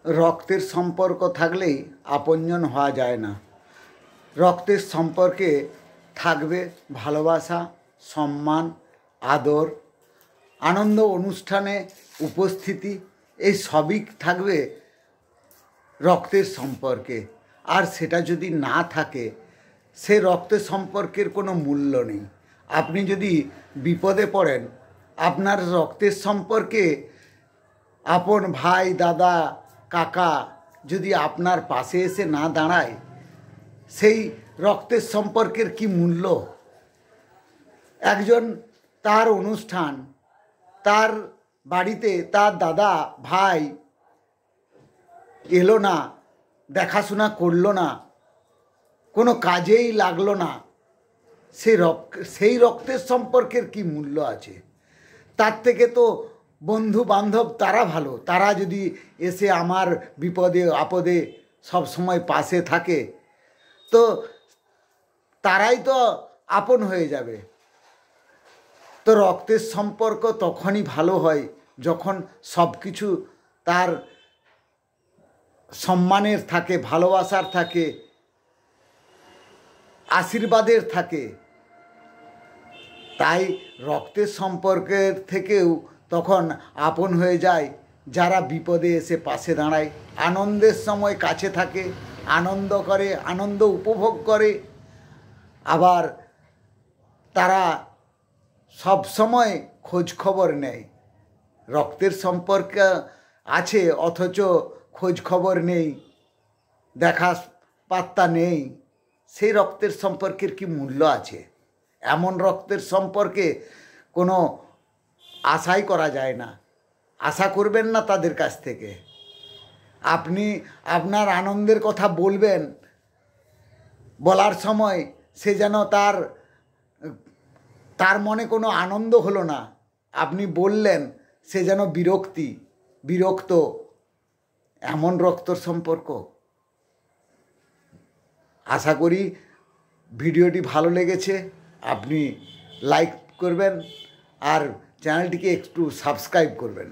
রক্তের সম্পর্ক থাকলেই আপনজন হওয়া যায় না। রক্তের সম্পর্কে থাকবে ভালোবাসা, সম্মান, আদর, আনন্দ, অনুষ্ঠানে উপস্থিতি, এই সবই থাকবে রক্তের সম্পর্কে। আর সেটা যদি না থাকে, সে রক্তের সম্পর্কের কোনো মূল্য নেই। আপনি যদি বিপদে পড়েন, আপনার রক্তের সম্পর্কে আপন ভাই, দাদা, কাকা যদি আপনার পাশে এসে না দাঁড়ায়, সেই রক্তের সম্পর্কের কি মূল্য? একজন তার অনুষ্ঠান, তার বাড়িতে তার দাদা ভাই এলো না, দেখাশোনা করলো না, কোনো কাজেই লাগলো না, সেই রক্তের সম্পর্কের কি মূল্য আছে? তার থেকে তো বন্ধু বান্ধব তারা ভালো। তারা যদি এসে আমার বিপদে আপদে সব সময় পাশে থাকে, তো তারাই তো আপন হয়ে যাবে। তো রক্তের সম্পর্ক তখনই ভালো হয় যখন সব কিছু তার সম্মানের থাকে, ভালোবাসার থাকে, আশীর্বাদের থাকে। তাই রক্তের সম্পর্কের থেকেও তখন আপন হয়ে যায় যারা বিপদে এসে পাশে দাঁড়ায়, আনন্দের সময় কাছে থাকে, আনন্দ করে, আনন্দ উপভোগ করে। আবার তারা সব সময় খোঁজ খবর নেয়। রক্তের সম্পর্ক আছে অথচ খোঁজ খবর নেই, দেখা পাত্তা নেই, সেই রক্তের সম্পর্কের কি মূল্য আছে? এমন রক্তের সম্পর্কে কোনো আশাই করা যায় না। আশা করবেন না তাদের কাছ থেকে। আপনি আপনার আনন্দের কথা বলবেন, বলার সময় সে যেন তার মনে কোনো আনন্দ হলো না। আপনি বললেন, সে যেন বিরক্ত। এমন রক্তের সম্পর্ক। আশা করি ভিডিওটি ভালো লেগেছে। আপনি লাইক করবেন আর চ্যানেলটিকে একটু সাবস্ক্রাইব করবেন।